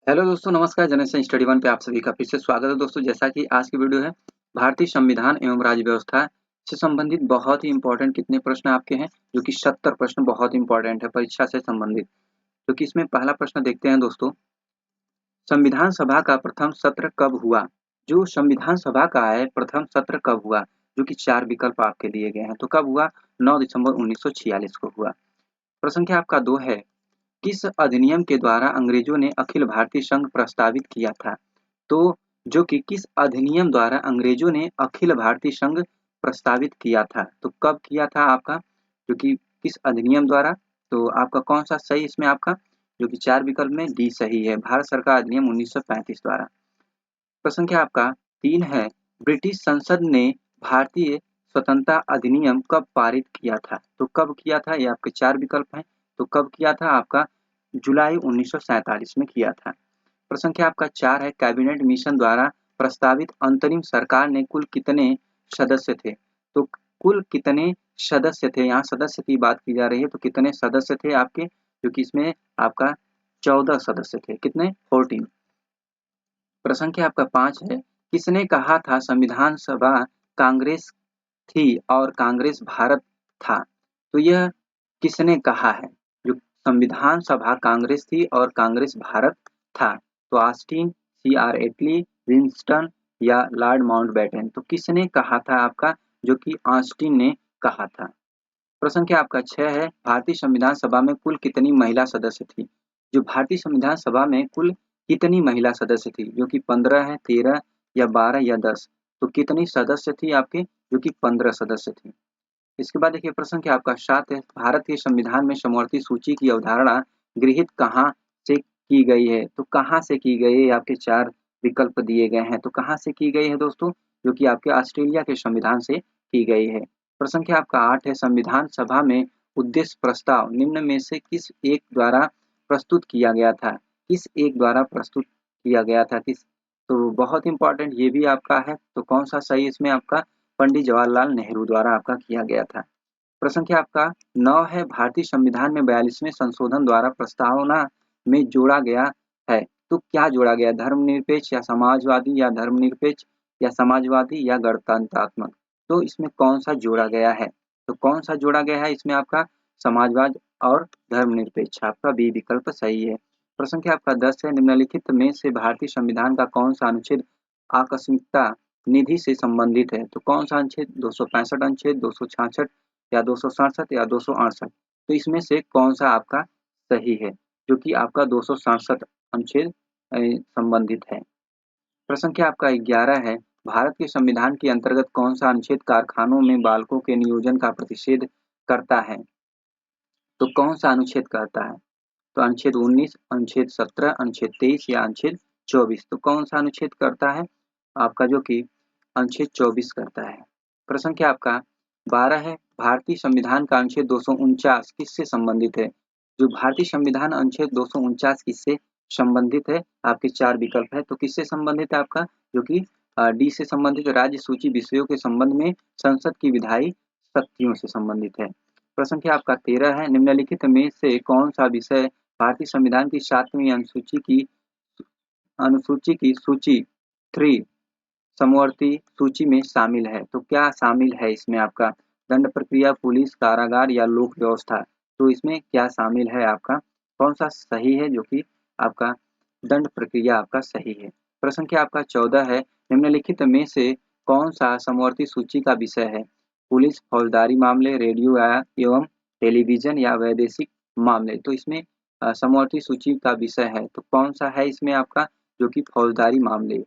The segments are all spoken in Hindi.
हेलो दोस्तों, नमस्कार। जनरेशन स्टडी वन पे आप सभी का फिर से स्वागत है दोस्तों। जैसा कि आज की वीडियो है भारतीय संविधान एवं राज्य व्यवस्था से संबंधित बहुत ही इंपॉर्टेंट कितने प्रश्न आपके हैं, जो कि 70 प्रश्न बहुत इंपॉर्टेंट है परीक्षा से संबंधित। तो कि इसमें पहला प्रश्न देखते हैं दोस्तों, संविधान सभा का प्रथम सत्र कब हुआ? जो संविधान सभा का है प्रथम सत्र कब हुआ, जो कि 4 विकल्प आपके दिए गए हैं। तो कब हुआ? 9 दिसंबर 1946 को हुआ। प्रश्न संख्या आपका 2 है, किस अधिनियम के द्वारा अंग्रेजों ने अखिल भारतीय संघ प्रस्तावित किया था? तो जो कि किस अधिनियम द्वारा अंग्रेजों ने अखिल भारतीय संघ प्रस्तावित किया था? तो कब किया था आपका, जो कि किस अधिनियम द्वारा? तो आपका कौन सा सही इसमें आपका, जो कि 4 विकल्प में डी सही है, भारत सरकार अधिनियम 1935 द्वारा। प्रश्न संख्या आपका 3 है, ब्रिटिश संसद ने भारतीय स्वतंत्रता अधिनियम कब पारित किया था? तो कब किया था? ये आपके 4 विकल्प हैं। तो कब किया था आपका? जुलाई 1947 में किया था। प्रश्न संख्या आपका 4 है, कैबिनेट मिशन द्वारा प्रस्तावित अंतरिम सरकार ने कुल कितने सदस्य थे? तो कुल कितने सदस्य थे? यहाँ सदस्य की बात की जा रही है, तो कितने सदस्य थे आपके, जो कि इसमें आपका 14 सदस्य थे। कितने? 14। प्रश्न संख्या आपका 5 है, किसने कहा था संविधान सभा कांग्रेस थी और कांग्रेस भारत था? तो यह किसने कहा है? जो संविधान सभा कांग्रेस थी और कांग्रेस भारत था। तो ऑस्टिन, सी.आर. एटली, विंस्टन या लॉर्ड माउंटबेटन? तो किसने कहा था आपका, जो कि ऑस्टिन ने कहा था। प्रश्न संख्या आपका 6 है, भारतीय संविधान सभा में कुल कितनी महिला सदस्य थी? जो भारतीय संविधान सभा में कुल कितनी महिला सदस्य थी? जो कि 15 है, 13 या 12 या 10? तो कितनी सदस्य थी आपके? जो कि 15 सदस्य थी। इसके बाद देखिए प्रश्न संख्या आपका 7 है, भारत के संविधान में समवर्ती सूची की अवधारणा गृहीत कहाँ से की गई है? तो कहाँ से की गई है? आपके 4 विकल्प दिए गए हैं। तो कहाँ से की गई है दोस्तों? जो कि आपके ऑस्ट्रेलिया के संविधान से की गई है। प्रश्न संख्या आपका 8 है, संविधान सभा में उद्देश्य प्रस्ताव निम्न में से किस एक द्वारा प्रस्तुत किया गया था? किस एक द्वारा प्रस्तुत किया गया था? किस? तो बहुत इंपॉर्टेंट ये भी आपका है। तो कौन सा सही इसमें आपका? पंडित जवाहरलाल नेहरू द्वारा आपका किया गया था। प्रश्न संख्या आपका 9 है, भारतीय संविधान में 42वें संशोधन द्वारा प्रस्तावना में जोड़ा गया है। तो क्या जोड़ा गया? धर्मनिरपेक्ष या समाजवादी या धर्मनिरपेक्ष या समाजवादी या गणतंत्रात्मक? तो इसमें कौन सा जोड़ा गया है? तो कौन सा जोड़ा गया है इसमें आपका? समाजवाद और धर्मनिरपेक्ष। आपका बी विकल्प सही है। प्रश्न संख्या आपका 10 है, निम्नलिखित में से भारतीय संविधान का कौन सा अनुच्छेद आकस्मिकता निधि से संबंधित है? तो कौन सा अनुच्छेद? 265 अनुच्छेद, 266 या 267 या 268? तो इसमें से कौन सा आपका सही है? जो कि आपका 267 अनुच्छेद संबंधित है। प्रश्न संख्या आपका 11 है, भारत के संविधान के अंतर्गत कौन सा अनुच्छेद कारखानों में बालकों के नियोजन का प्रतिषेध करता है? तो कौन सा अनुच्छेद करता है? तो अनुच्छेद 19, अनुच्छेद 17, अनुच्छेद 23 या अनुच्छेद 24? तो कौन सा अनुच्छेद करता है आपका? जो कि अनुच्छेद 24 करता है। प्रश्न क्या आपका 12 है, भारतीय संविधान का अनुच्छेद 249 किससे संबंधित है? जो भारतीय संविधान अनुच्छेद 249 किससे संबंधित है? आपके 4 विकल्प है। तो किससे संबंधित है आपका? जो कि डी से संबंधित राज्य सूची विषयों के संबंध में संसद की विधायी शक्तियों से संबंधित है। प्रश्न क्या आपका 13 है, निम्नलिखित में से कौन सा विषय भारतीय संविधान की 7वीं अनुसूची की सूची 3 समवर्ती सूची में शामिल है? तो क्या शामिल है इसमें आपका? दंड प्रक्रिया, पुलिस, कारागार या लोक व्यवस्था? तो इसमें क्या शामिल है आपका? कौन सा सही है? जो कि आपका दंड प्रक्रिया आपका सही है। प्रश्न क्या आपका 14 है, निम्नलिखित में से कौन सा समवर्ती सूची का विषय है? पुलिस, फौजदारी मामले, रेडियो एवं टेलीविजन या वैदेशिक मामले? तो इसमें समवर्ती सूची का विषय है। तो कौन सा है इसमें आपका? जो कि फौजदारी मामले।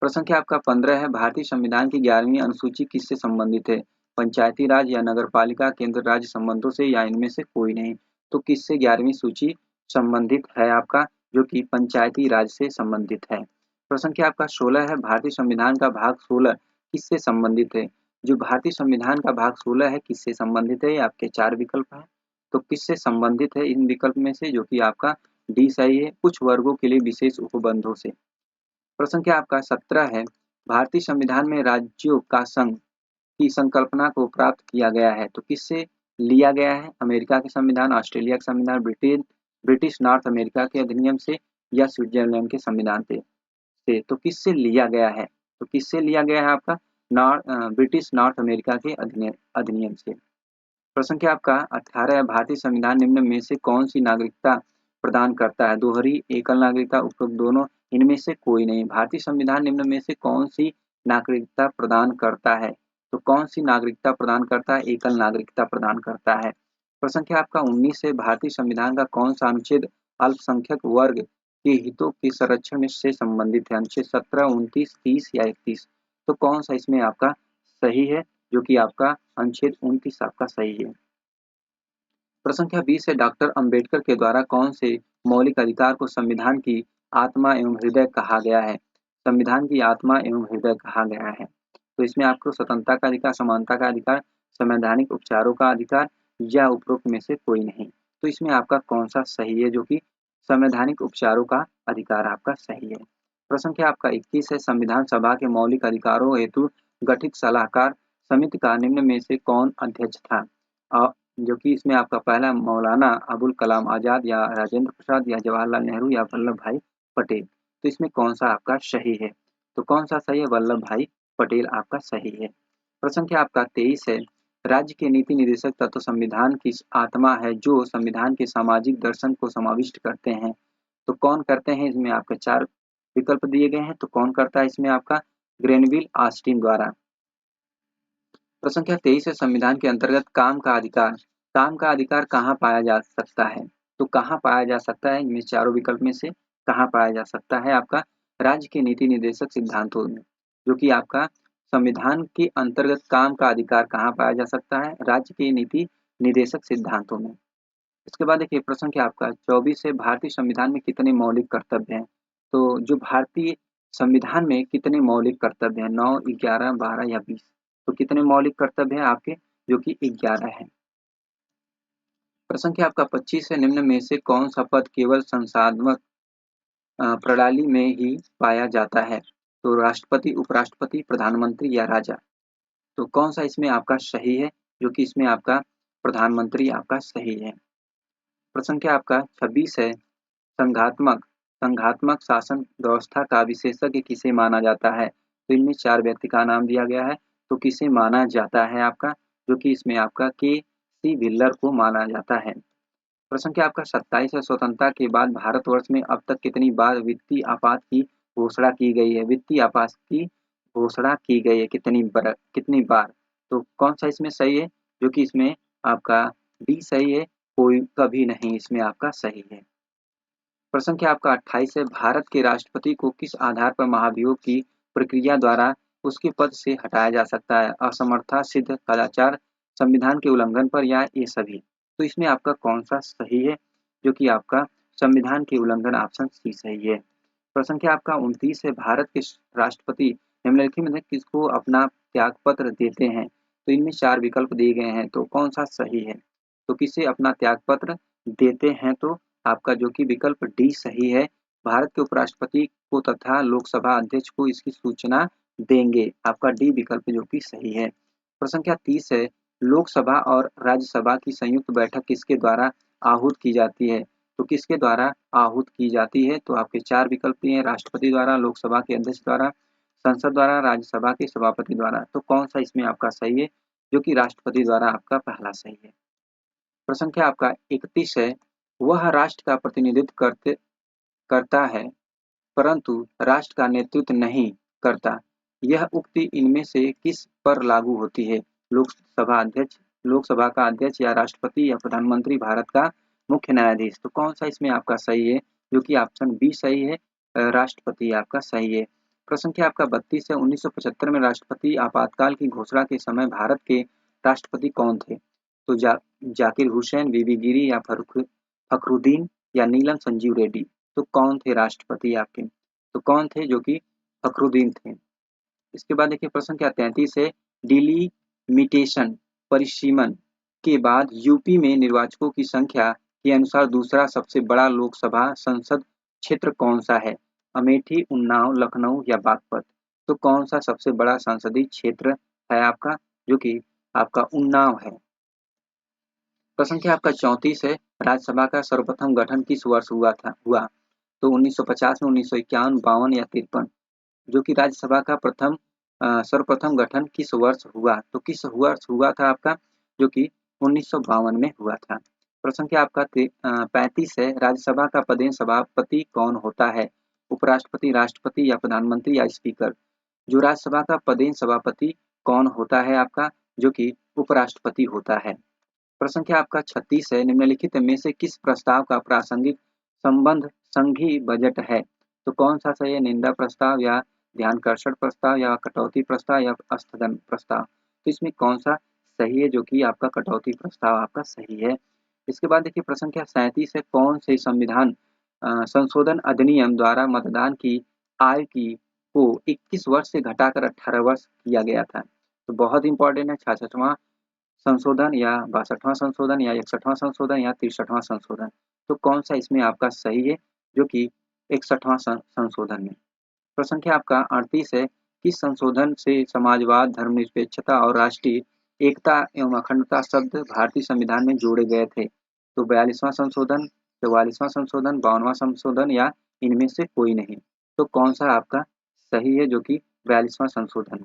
प्रश्न संख्या आपका 15 है, भारतीय संविधान की 11वीं अनुसूची किससे संबंधित है? पंचायती राज या नगरपालिका, केंद्र राज्य संबंधों से या इनमें से कोई नहीं? तो किससे 11वीं सूची संबंधित है आपका? जो कि पंचायती राज से संबंधित है। प्रश्न संख्या आपका 16 है, भारतीय संविधान का भाग 16 किससे संबंधित है? जो भारतीय संविधान का भाग 16 है किससे संबंधित है? आपके 4 विकल्प हैं। तो किससे संबंधित है इन विकल्प में से? जो कि आपका डी सही है, कुछ वर्गों के लिए विशेष उपबंधों से। प्रश्न क्या आपका 17 है, भारतीय संविधान में राज्यों का संघ की संकल्पना को प्राप्त किया गया है। तो किससे लिया गया है? अमेरिका के संविधान, ऑस्ट्रेलिया के संविधान, ब्रिटिश नॉर्थ अमेरिका के अधिनियम से या स्विट्जरलैंड के संविधान से तो किससे लिया गया है? तो किससे लिया गया है आपका? ब्रिटिश नॉर्थ अमेरिका के अधिनियम से। प्रश्न संख्या आपका 18 है, भारतीय संविधान निम्न में से कौन सी नागरिकता प्रदान करता है? दोहरी, एकल नागरिकता, उपरोक्त दोनों, इनमें से कोई नहीं। भारतीय संविधान निम्न में से कौन सी नागरिकता प्रदान करता है? तो कौन सी नागरिकता प्रदान करता है? एकल नागरिकता प्रदान करता है। प्रश्न संख्या आपका 19 है, भारतीय संविधान का कौन सा अनुच्छेद अल्पसंख्यक वर्ग के हितों के संरक्षण से संबंधित है? अनुच्छेद 17, 29, 30 या 31? तो कौन सा इसमें आपका सही है? जो कि आपका अनुच्छेद 29 आपका सही है। प्रश्न संख्या 20 है, डॉक्टर अंबेडकर के द्वारा कौन से मौलिक अधिकार को संविधान की आत्मा एवं हृदय कहा गया है? संविधान की आत्मा एवं हृदय कहा गया है। तो इसमें आपको स्वतंत्रता का अधिकार, समानता का अधिकार, संवैधानिक उपचारों का अधिकार या उपरोक्त में से कोई नहीं। तो इसमें आपका कौन सा सही है? जो कि संवैधानिक उपचारों का अधिकार आपका सही है। प्रश्न संख्या आपका 21 है, संविधान सभा के मौलिक अधिकारों हेतु गठित सलाहकार समिति का निम्न में से कौन अध्यक्ष था? जो कि इसमें आपका पहला मौलाना अबुल कलाम आजाद या राजेंद्र प्रसाद या जवाहरलाल नेहरू या वल्लभ भाई पटेल। तो इसमें कौन सा आपका सही है? तो कौन सा सही है? वल्लभ भाई पटेल आपका सही है। प्रश्न संख्या आपका 23 है, राज्य के नीति निर्देशक तत्व संविधान की आत्मा है जो संविधान के सामाजिक दर्शन को समाविष्ट करते हैं। तो कौन करते हैं? इसमें आपके 4 विकल्प दिए गए हैं। तो कौन करता है इसमें आपका? ग्रेनविल ऑस्टिन द्वारा। प्रश्न संख्या 23 है, संविधान के अंतर्गत काम का अधिकार कहाँ पाया जा सकता है? तो कहाँ पाया जा सकता है? इनमें चारों विकल्प में से कहाँ पाया जा सकता है? आपका राज्य के नीति निर्देशक सिद्धांतों में। जो कि आपका संविधान के अंतर्गत काम का अधिकार कहाँ पाया जा सकता है? राज्य के नीति निर्देशक सिद्धांतों में। इसके बाद देखिए प्रश्न क्या आपका 24 है, भारतीय संविधान में कितने मौलिक कर्तव्य हैं? तो जो भारतीय संविधान में कितने मौलिक कर्तव्य हैं? 9, 11, 12 या 20? तो कितने मौलिक कर्तव्य हैं आपके? जो कि 11 है। प्रश्न क्या आपका 25 है, निम्न में से कौन सा पद केवल संसदीय प्रणाली में ही पाया जाता है? तो राष्ट्रपति, उपराष्ट्रपति, प्रधानमंत्री या राजा? तो कौन सा इसमें आपका सही है? जो कि इसमें आपका प्रधानमंत्री आपका सही है। प्रश्न क्या आपका 26 है, संघात्मक शासन व्यवस्था का विशेषज्ञ किसे माना जाता है? तो इनमें 4 व्यक्ति का नाम दिया गया है। तो किसे माना जाता है आपका? जो कि इसमें आपका के.सी. व्हीलर को माना जाता है। प्रश्न क्या आपका 27 है, स्वतंत्रता के बाद भारतवर्ष में अब तक कितनी बार वित्तीय आपात की घोषणा की गई है? वित्तीय आपात की घोषणा की गई है कितनी बार? तो कौन सा इसमें सही है? जो कि इसमें आपका डी सही है, कोई कभी नहीं इसमें आपका सही है। प्रश्न क्या आपका 28 है, भारत के राष्ट्रपति को किस आधार पर महाभियोग की प्रक्रिया द्वारा उसके पद से हटाया जा सकता है? असमर्थता, सिद्ध कदाचार, संविधान के उल्लंघन पर या ये सभी? तो इसमें आपका कौन सा सही है? जो कि आपका संविधान के उल्लंघन ऑप्शन सी सही है। प्रश्न क्या आपका 29 है, भारत के राष्ट्रपति निम्नलिखित में से किसको अपना त्याग पत्र देते हैं? तो इनमें 4 विकल्प दिए गए हैं। तो कौन सा सही है? तो किसे अपना त्याग पत्र देते हैं? तो आपका जो कि विकल्प डी सही है, भारत के उपराष्ट्रपति को तथा लोकसभा अध्यक्ष को इसकी सूचना देंगे। आपका डी विकल्प जो कि सही है। प्रश्न संख्या 30 है, लोकसभा और राज्यसभा की संयुक्त बैठक किसके द्वारा आहूत की जाती है? तो किसके द्वारा आहूत की जाती है? तो आपके 4 विकल्प दिए हैं, राष्ट्रपति द्वारा, लोकसभा के अध्यक्ष द्वारा, संसद द्वारा, राज्यसभा के सभापति द्वारा। तो कौन सा इसमें आपका सही है? जो कि राष्ट्रपति द्वारा आपका पहला सही है। प्रश्न संख्या आपका 31 है, वह राष्ट्र का प्रतिनिधित्व करता है परंतु राष्ट्र का नेतृत्व नहीं करता। यह उक्ति इनमें से किस पर लागू होती है? लोकसभा का अध्यक्ष या राष्ट्रपति या प्रधानमंत्री, भारत का मुख्य न्यायाधीश? तो कौन सा इसमें आपका सही है? जो कि ऑप्शन बी सही है, राष्ट्रपति आपका सही है। प्रश्न क्या आपका 32 है, 1975 में राष्ट्रपति आपातकाल की घोषणा के समय भारत के राष्ट्रपति कौन थे? तो जाकिर हुसैन, बीबी गिरी या फखरुद्दीन या नीलम संजीव रेड्डी? तो कौन थे राष्ट्रपति आपके? तो कौन थे? जो कि फखरुद्दीन थे। इसके बाद देखिए प्रश्न क्या 33 है, डिलिमिटेशन परिसीमन के बाद यूपी में निर्वाचकों की संख्या के अनुसार दूसरा सबसे बड़ा लोकसभा संसद क्षेत्र कौन सा है? अमेठी, उन्नाव, लखनऊ या बागपत? तो कौन सा सबसे बड़ा संसदीय क्षेत्र है आपका? जो कि आपका उन्नाव है। प्रश्न क्या आपका 34 है, राज्यसभा का सर्वप्रथम गठन किस वर्ष हुआ? तो 1950 में, 1951, 52 या 53? जो कि राज्यसभा का सर्वप्रथम गठन किस वर्ष हुआ? तो किस वर्ष हुआ था आपका? जो कि 1952 में हुआ था। प्रश्न संख्या आपका 35 है। राज्यसभा का पदेन सभापति कौन होता है? उपराष्ट्रपति, राष्ट्रपति या प्रधानमंत्री या स्पीकर? जो राज्यसभा का पदेन सभापति कौन होता है आपका? जो कि उपराष्ट्रपति होता है। प्रश्न संख्या आपका 36 है। निम्नलिखित में से किस प्रस्ताव का प्रासंगिक संबंध संघीय बजट है? तो कौन सा सही है? निंदा प्रस्ताव या ध्यानाकर्षण प्रस्ताव या कटौती प्रस्ताव या स्थगन प्रस्ताव? तो इसमें कौन सा सही है? जो कि आपका कटौती प्रस्ताव आपका सही है। इसके बाद देखिए प्रश्न संख्या 37 है। कौन से संविधान संशोधन अधिनियम द्वारा मतदान की आयु को 21 वर्ष से घटाकर 18 वर्ष किया गया था? तो बहुत इंपॉर्टेंट है। 66वां संशोधन या 62वां संशोधन या 61वां संशोधन या 63वां संशोधन? तो कौन सा इसमें आपका सही है? जो कि 61वां संशोधन में। प्रश्न संख्या आपका 38 है। किस संशोधन से समाजवाद, धर्मनिरपेक्षता और राष्ट्रीय एकता एवं अखंडता शब्द भारतीय संविधान में जोड़े गए थे? तो 42वां संशोधन, 44वां संशोधन, 52वां संशोधन या इनमें से कोई नहीं? तो कौन सा आपका सही है? जो कि 42वां संशोधन।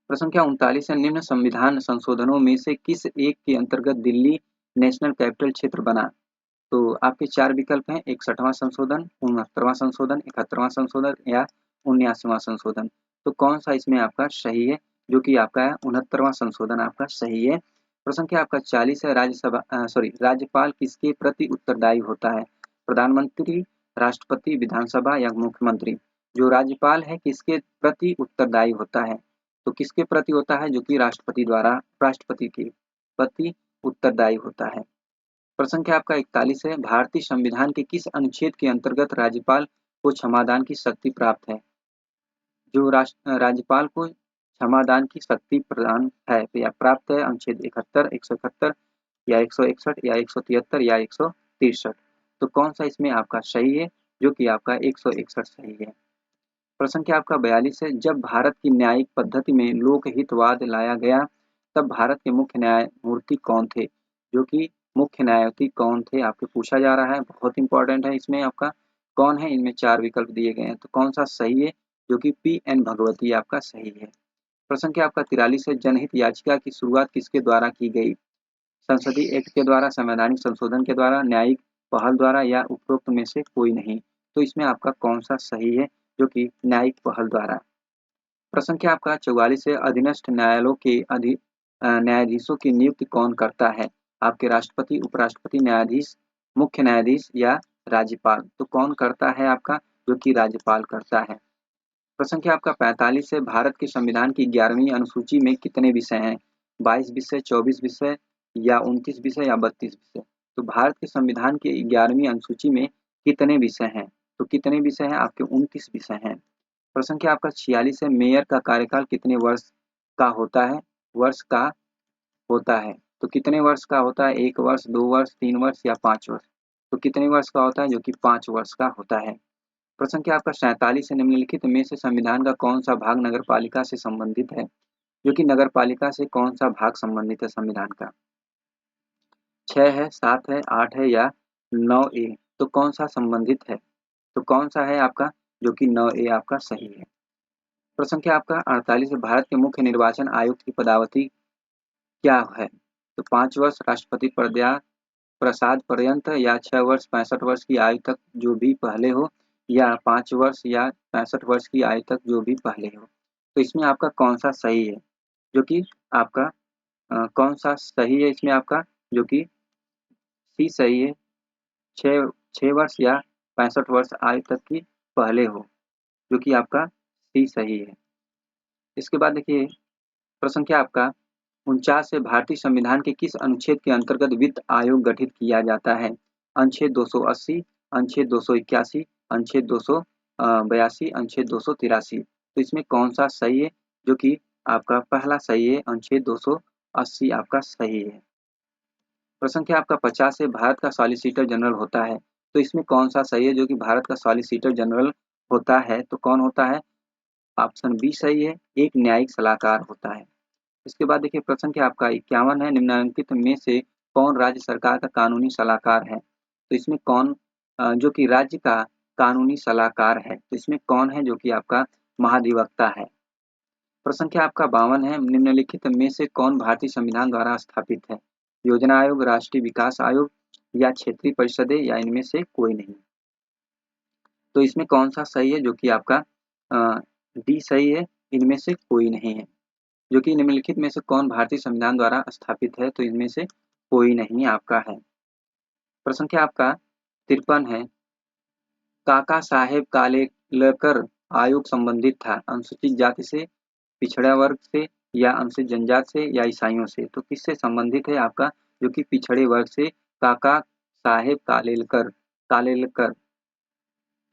प्रश्न संख्या 39 है। निम्न संविधान संशोधनों में से किस एक के अंतर्गत दिल्ली नेशनल कैपिटल क्षेत्र बना? तो आपके 4 विकल्प हैं। 61वां संशोधन, 69वां संशोधन, 71वां संशोधन या 79वां संशोधन? तो कौन सा इसमें आपका सही है? जो कि आपका 69वां संशोधन आपका सही है। प्रश्न संख्या आपका 40 है। राज्यपाल किसके प्रति उत्तरदायी होता है? प्रधानमंत्री, राष्ट्रपति, विधानसभा या मुख्यमंत्री? जो राज्यपाल है किसके प्रति उत्तरदायी होता है? तो किसके प्रति होता है? जो कि राष्ट्रपति के प्रति उत्तरदायी होता है। प्रश्न संख्या आपका 41 है। भारतीय संविधान के किस अनुच्छेद के अंतर्गत राज्यपाल को क्षमादान की शक्ति प्राप्त है? जो राज्यपाल को क्षमादान की शक्ति प्रदान है या प्राप्त है? अनुच्छेद 71, 171 या 161 या 173 या 163? तो कौन सा इसमें आपका सही है? जो कि आपका 161 सही है। प्रश्न संख्या आपका 42 है। जब भारत की न्यायिक पद्धति में लोकहितवाद लाया गया तब भारत के मुख्य न्यायमूर्ति कौन थे? जो कि मुख्य न्यायमूर्ति कौन थे आपके पूछा जा रहा है। बहुत इंपॉर्टेंट है। इसमें आपका कौन है? इनमें 4 विकल्प दिए गए हैं। तो कौन सा सही है? जो कि PN भगवती आपका सही है। प्रश्न संख्या आपका 43 है। जनहित याचिका की शुरुआत किसके द्वारा की गई? संसदीय एक्ट के द्वारा, संवैधानिक संशोधन के द्वारा, न्यायिक पहल द्वारा या उपरोक्त में से कोई नहीं? तो इसमें आपका कौन सा सही है? जो कि न्यायिक पहल द्वारा। प्रश्न संख्या आपका 44 है। अधीनस्थ न्यायालयों के न्यायाधीशों की नियुक्ति कौन करता है? आपके राष्ट्रपति, उपराष्ट्रपति, न्यायाधीश, मुख्य न्यायाधीश या राज्यपाल? तो कौन करता है आपका? जो कि राज्यपाल करता है। प्रश्न संख्या आपका 45 है। भारत के संविधान की 11वीं अनुसूची में कितने विषय हैं? 22 विषय, 24 विषय या 29 विषय या 32 विषय? तो भारत के संविधान की 11वीं अनुसूची में कितने विषय हैं? तो कितने विषय हैं? आपके 29 विषय हैं। प्रश्न संख्या आपका 46 है। मेयर का कार्यकाल कितने वर्ष का होता है? वर्ष का होता है। तो कितने वर्ष का होता है? 1 वर्ष, 2 वर्ष, 3 वर्ष या 5 वर्ष? तो कितने वर्ष का होता है? जो कि 5 वर्ष का होता है। प्रश्न संख्या आपका 47 है। निम्नलिखित में से संविधान का कौन सा भाग नगरपालिका से संबंधित है? जो कि नगरपालिका से कौन सा भाग संबंधित है संविधान का? 6 है, 7 है, 8 है या 9A? तो कौन सा संबंधित है? तो कौन सा है आपका? जो कि 9A आपका सही है। प्रश्न संख्या आपका 48 है। भारत के मुख्य निर्वाचन आयुक्त की पदावधि क्या है? तो 5 वर्ष राष्ट्रपति प्रसाद पर्यंत या 6 वर्ष 65 वर्ष की आयु तक जो भी पहले हो या 5 वर्ष या 65 वर्ष की आयु तक जो भी पहले हो? तो इसमें आपका कौन सा सही है? जो कि आपका कौन सा सही है इसमें आपका? जो कि सी सही है। 6 वर्ष या 65 वर्ष आयु तक की पहले हो, जो कि आपका सी सही है। इसके बाद देखिए प्रश्न संख्या आपका 49 है। भारतीय संविधान के किस अनुच्छेद के अंतर्गत वित्त आयोग गठित किया जाता है? अनुच्छेद 280, अनुच्छेद 281, अनुच्छेद 282, अनुच्छेद 283? तो इसमें कौन सा सही है? जो कि आपका पहला सही है। अनुच्छेद 280 आपका सही है। प्रश्न संख्या आपका 50 है। भारत का सॉलिसिटर जनरल होता है। तो इसमें कौन सा सही है? जो कि भारत का सॉलिसिटर जनरल होता है। तो कौन होता है? ऑप्शन बी सही है। एक न्यायिक सलाहकार होता है। इसके बाद देखिए प्रश्न संख्या आपका 51 है। निम्नलिखित में से कौन राज्य सरकार का कानूनी सलाहकार है? तो इसमें कौन जो कि राज्य का कानूनी सलाहकार है। तो इसमें कौन है जो कि आपका महाधिवक्ता है। प्रश्न संख्या आपका 52 है, निम्नलिखित में से कौन भारतीय संविधान द्वारा स्थापित है? योजना आयोग, राष्ट्रीय विकास आयोग या क्षेत्रीय परिषदें या इनमें से कोई नहीं। तो इसमें कौन सा सही है जो कि आपका डी सही है, इनमें से कोई नहीं है। जो कि निम्नलिखित में से कौन भारतीय संविधान द्वारा स्थापित है? तो इनमें से कोई नहीं आपका है। प्रश्न संख्या आपका 53 है, काका साहेब कालेलकर आयोग संबंधित था अनुसूचित जाति से, पिछड़ा वर्ग से या अनुसूचित जनजाति से या ईसाइयों से। तो किससे संबंधित है आपका? जो कि पिछड़े वर्ग से, काका साहेब कालेलकर।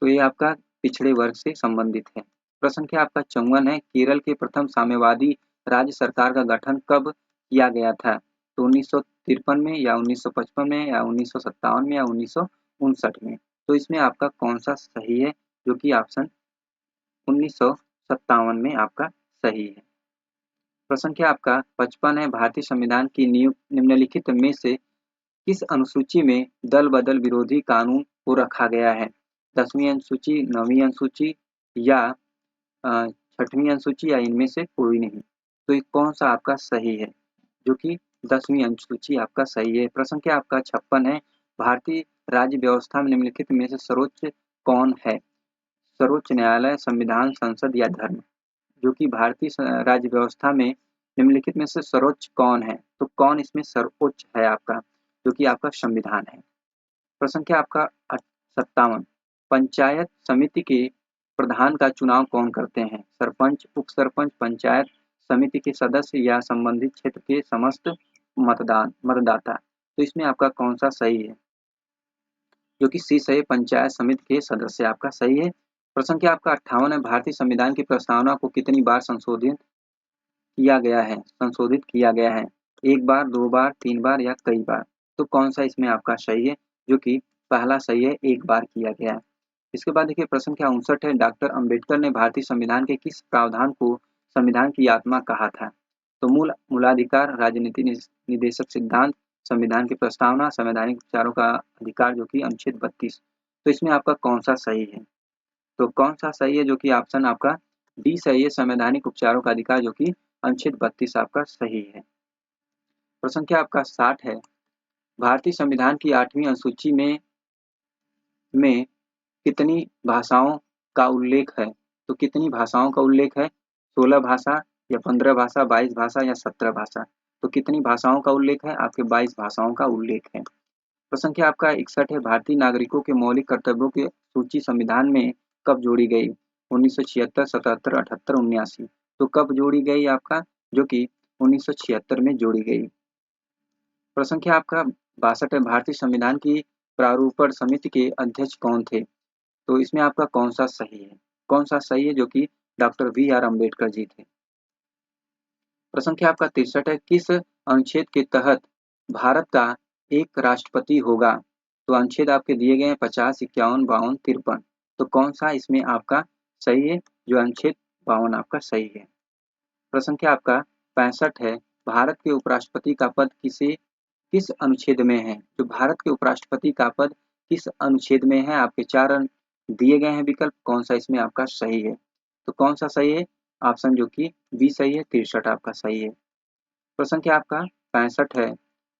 तो ये आपका पिछड़े वर्ग से संबंधित है। प्रश्न संख्या आपका 54 है, केरल के प्रथम साम्यवादी राज्य सरकार का गठन कब किया गया था? तो 1953 में या 1955 में या 1957 में या 1959 में। तो इसमें आपका कौन सा सही है? जो कि ऑप्शन 1957 में आपका सही है। प्रश्न संख्या आपका 55 है, भारतीय संविधान की निम्नलिखित में से किस अनुसूची में दल बदल विरोधी कानून को रखा गया है? 10वीं अनुसूची, 9वीं अनुसूची या 6वीं अनुसूची या इनमें से कोई नहीं। तो ये कौन सा आपका सही है? जो कि 10वीं अनुसूची आपका सही है। प्रश्न संख्या आपका 56 है, भारतीय राज्य व्यवस्था में निम्नलिखित में से सर्वोच्च कौन है? सर्वोच्च न्यायालय, संविधान, संसद या धर्म। जो कि भारतीय राज्य व्यवस्था में निम्नलिखित में से सर्वोच्च कौन है? तो कौन इसमें सर्वोच्च है आपका? जो कि आपका संविधान है। प्रश्न संख्या आपका 57, पंचायत समिति के प्रधान का चुनाव कौन करते हैं? सरपंच, उप सरपंच, पंचायत समिति के सदस्य या संबंधित क्षेत्र के समस्त मतदाता। तो इसमें आपका कौन सा सही है? जो कि सी सही, पंचायत समिति के सदस्य आपका सही है। प्रश्न संख्या आपका 58 है, भारतीय संविधान की प्रस्तावना को कितनी बार संशोधित किया गया है? 1 बार, 2 बार, 3 बार या कई बार। तो कौन सा इसमें आपका सही है? जो कि पहला सही है, 1 बार किया गया है। इसके बाद देखिए प्रश्न संख्या 59 है, डॉक्टर अंबेडकर ने भारतीय संविधान के किस प्रावधान को संविधान की आत्मा कहा था? तो मूलाधिकार, राजनीति निदेशक सिद्धांत, संविधान की प्रस्तावना, संवैधानिक उपचारों का अधिकार जो कि अनुच्छेद 32। तो इसमें आपका कौन सा सही है? तो कौन सा सही है? जो कि ऑप्शन आपका डी सही है, संवैधानिक उपचारों का अधिकार जो कि अनुच्छेद 32 आपका सही है। प्रश्न संख्या आपका 60 है, भारतीय संविधान की 8वीं अनुसूची में कितनी भाषाओं का उल्लेख है? तो कितनी भाषाओं का उल्लेख है? 16 भाषा या 15 भाषा, 22 भाषा या 17 भाषा। तो कितनी भाषाओं का उल्लेख है? आपके 22 भाषाओं का उल्लेख है। प्रश्न संख्या आपका 61 है, भारतीय नागरिकों के मौलिक कर्तव्यों की सूची संविधान में कब जोड़ी गई? 1976, 77, 78, 79। तो कब जोड़ी गई आपका? जो कि 1976 में जोड़ी गई। प्रश्न संख्या आपका 62 है, भारतीय संविधान की प्रारूपण समिति के अध्यक्ष कौन थे? तो इसमें आपका कौन सा सही है? कौन सा सही है? जो कि डॉक्टर वी.आर. अम्बेडकर जी थे। प्रश्न संख्या आपका 63 है, किस अनुच्छेद के तहत भारत का एक राष्ट्रपति होगा? तो अनुच्छेद आपके दिए गए हैं 50, 51, 52, 53। तो कौन सा इसमें आपका सही है? जो अनुच्छेद 52 आपका सही है। प्रश्न संख्या आपका 65 है, भारत के उपराष्ट्रपति का पद किस अनुच्छेद में है? जो भारत के उपराष्ट्रपति का पद किस अनुच्छेद में है? आपके 4 दिए गए हैं विकल्प, कौन सा इसमें आपका सही है? तो कौन सा सही है? ऑप्शन जो कि बी सही है, 63 आपका सही है। प्रश्न संख्या आपका 65 है,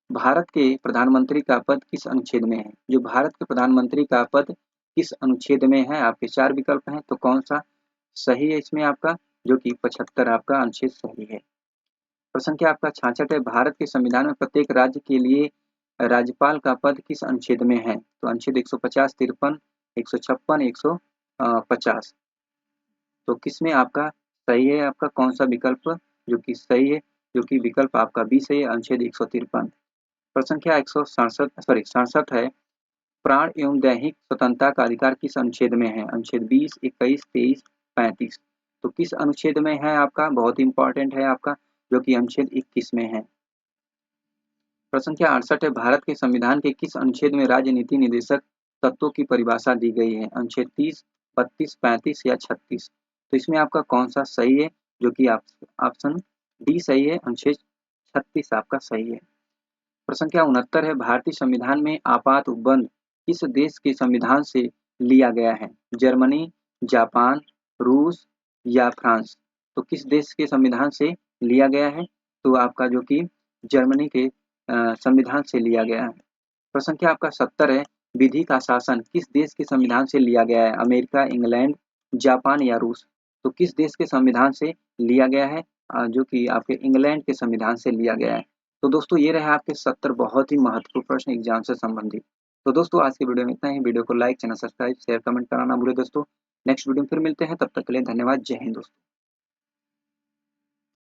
भारत के प्रधानमंत्री का पद किस अनुच्छेद में है? जो भारत के प्रधानमंत्री का पद किस अनुच्छेद में है? आपके 4 विकल्प हैं, तो कौन सा सही है इसमें आपका? जो कि 75 आपका अनुच्छेद सही है। प्रश्न संख्या आपका 66 है, भारत के संविधान में प्रत्येक राज्य के लिए राज्यपाल का पद किस अनुच्छेद में है? तो अनुच्छेद 150, 53, 156, 150। तो किसमें आपका सही है? आपका कौन सा विकल्प जो कि सही है? जो कि विकल्प आपका बी सही है, अनुच्छेद 153। प्रश्न संख्या 67 है, प्राण एवं दैहिक स्वतंत्रता का अधिकार किस अनुच्छेद में है? अनुच्छेद 20, 21, 23, 35। तो किस अनुच्छेद में है आपका? बहुत इंपॉर्टेंट है आपका, जो कि अनुच्छेद 21 में है। प्रश्न संख्या 68 है, भारत के संविधान के किस अनुच्छेद में राजनीति निदेशक तत्वों की परिभाषा दी गई है? अनुच्छेद 30, 32, 35 या 36। तो इसमें आपका कौन सा सही है? जो कि ऑप्शन डी सही है, अनुच्छेद 36 आपका सही है। प्रश्न संख्या 69 है, भारतीय संविधान में आपात उपबंध किस देश के संविधान से लिया गया है? जर्मनी, जापान, रूस या फ्रांस? तो किस देश के संविधान से लिया गया है? तो आपका जो कि जर्मनी के संविधान से लिया गया है। प्रश्न संख्या आपका 70 है, विधि का शासन किस देश के संविधान से लिया गया है? अमेरिका, इंग्लैंड, जापान या रूस? तो किस देश के संविधान से लिया गया है? जो कि आपके इंग्लैंड के संविधान से लिया गया है। तो दोस्तों ये रहे आपके 70 बहुत ही महत्वपूर्ण प्रश्न एग्जाम से संबंधित। तो दोस्तों आज की वीडियो में इतना ही। वीडियो को like, channel subscribe, share, comment करना ना भूले दोस्तों। नेक्स्ट वीडियो में फिर मिलते हैं, तब तक के लिए धन्यवाद। जय हिंद दोस्तों।